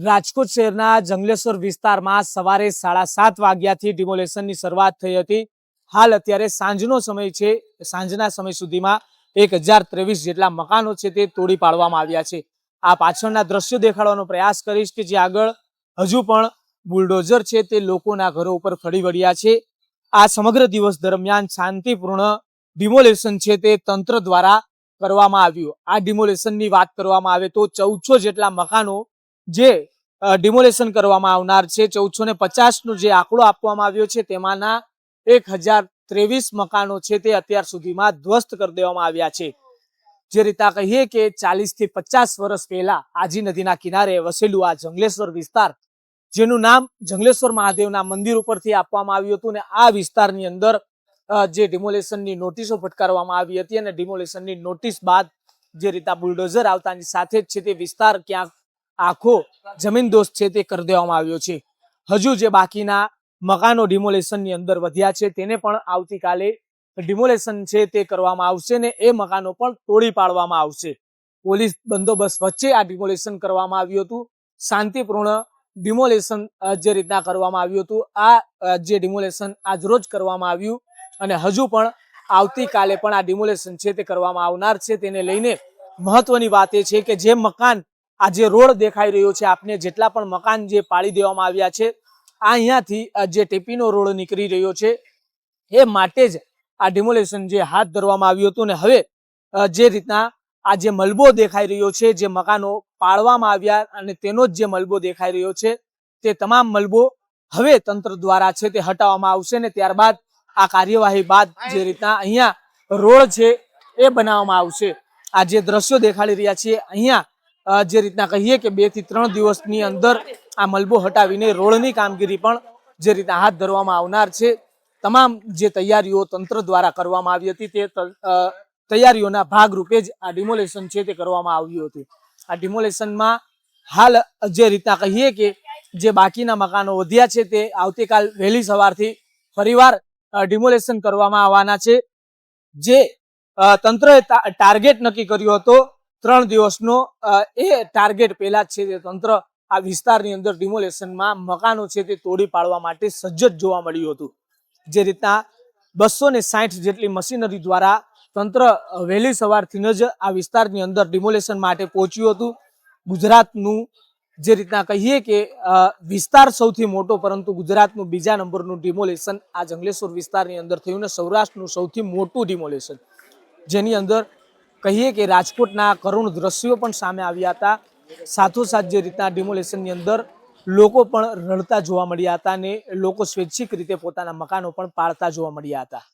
રાજકોટ શહેરના જંગલેશ્વર વિસ્તારમાં સવારે 7:30 વાગ્યાથી ડિમોલેશનની શરૂઆત થઈ હતી। હાલ અત્યારે સાંજનો સમય છે। સાંજના સમય સુધીમાં 1023 જેટલા મકાનો છે તે તોડી પાડવામાં આવ્યા છે। આ પાછળના દ્રશ્યો દેખાડવાનો પ્રયાસ કરીશ કે જે આગળ હજુ પણ બુલડોઝર છે તે લોકોના ઘરો ઉપર ફરી વળ્યા છે। આ સમગ્ર દિવસ દરમિયાન શાંતિપૂર્ણ ડિમોલેશન છે તે તંત્ર દ્વારા કરવામાં આવ્યું। આ ડિમોલેશનની વાત કરવામાં આવે તો 1400 જેટલા મકાનો જે ડિમોલેશન કરવામાં આવનાર છે। 1450 નો જે આંકડો આપવામાં આવ્યો છે તેમાંના 1023 મકાનો છે તે અત્યાર સુધીમાં ધ્વસ્ત કરી દેવામાં આવ્યા છે। જે રીતે કહીએ કે 40 થી 50 વર્ષ પહેલા આજી નદીના કિનારે વસેલું આ જંગલેશ્વર વિસ્તાર, જેનું નામ જંગલેશ્વર મહાદેવના મંદિર ઉપરથી આપવામાં આવ્યું હતું ને આ વિસ્તારની અંદર જે ડિમોલેશનની નોટિસો ફટકારવામાં આવી હતી અને ડિમોલેશનની નોટિસ બાદ જે રીતે બુલડોઝર આવતાની સાથે જ છે તે વિસ્તાર ક્યાંક આખો જમીનદોસ્ત છે તે કરી દેવામાં આવ્યો છે। હજુ જે બાકીના મકાનો ડિમોલેશનની અંદર વધ્યા છે તેને પણ આવતીકાલે ડિમોલેશન છે તે કરવામાં આવશે ને એ મકાનો પણ તોડી પાડવામાં આવશે। પોલીસ બંદોબસ્ત વચ્ચે આ ડિમોલેશન કરવામાં આવ્યું હતું। શાંતિપૂર્ણ ડિમોલેશન જે રીતના કરવામાં આવ્યું હતું આ જે ડિમોલેશન આજ રોજ કરવામાં આવ્યું અને હજુ પણ આવતીકાલે પણ આ ડિમોલેશન છે તે કરવામાં આવનાર છે। તેને લઈને મહત્વની વાત એ છે કે જે મકાન આ જે રોડ દેખાઈ રહ્યો છે આપને, જેટલા પણ મકાન જે પાડી દેવામાં આવ્યા છે આ અહીંયાથી જે ટેપીનો રોડ નીકળી રહ્યો છે એ માટે જ આ ડિમોલેશન જે હાથ ધરવામાં આવ્યું હતું ને હવે જે રીતના આ જે મલબો દેખાઈ રહ્યો છે, જે મકાનો પાડવામાં આવ્યા અને તેનો જ જે મલબો દેખાઈ રહ્યો છે તે તમામ મલબો હવે તંત્ર દ્વારા છે તે હટાવવામાં આવશે ને ત્યારબાદ આ કાર્યવાહી બાદ જે રીતના અહીંયા રોડ છે એ બનાવવામાં આવશે। આ જે દ્રશ્યો દેખાડી રહ્યા છીએ અહીંયા જે રીતના કહીએ કે 2 થી 3 દિવસની અંદર આ મલબો હટાવીને રોડની કામગીરી પણ જે રીતના હાથ ધરવામાં આવનાર છે। તમામ જે તૈયારીઓ તંત્ર દ્વારા કરવામાં આવી હતી તે તૈયારીઓના ભાગરૂપે જ આ ડિમોલેશન છે તે કરવામાં આવ્યું હતું। આ ડિમોલેશનમાં હાલ જે રીતના કહીએ કે જે બાકીના મકાનો વધ્યા છે તે આવતીકાલ વહેલી સવારથી ફરીવાર ડિમોલેશન કરવામાં આવવાના છે। જે તંત્રએ ટાર્ગેટ નક્કી કર્યો હતો 3 દિવસનો, એ ટાર્ગેટ પહેલા જ છે તે તંત્ર આ વિસ્તારની અંદર ડિમોલેશનમાં મકાનો છે તે તોડી પાડવા માટે સજ્જ જોવા મળ્યું હતું। જે રીતના 260 જેટલી મશીનરી દ્વારા તંત્ર વહેલી સવારથી જ આ વિસ્તારની અંદર ડિમોલેશન માટે પહોંચ્યું હતું। ગુજરાતનું જે રીતના કહીએ કે વિસ્તાર સૌથી મોટો પરંતુ ગુજરાતનું બીજા નંબરનું ડિમોલેશન આ જંગલેશ્વર વિસ્તારની અંદર થયું ને સૌરાષ્ટ્રનું સૌથી મોટું ડિમોલેશન, જેની અંદર કહીએ કે રાજકોટના કરુણ દ્રશ્યો પણ સામે આવ્યા હતા। સાથોસાથ જે રીતના ડિમોલેશનની અંદર લોકો પણ રડતા જોવા મળ્યા હતા અને લોકો સ્વૈચ્છિક રીતે પોતાના મકાનો પણ પાડતા જોવા મળ્યા હતા।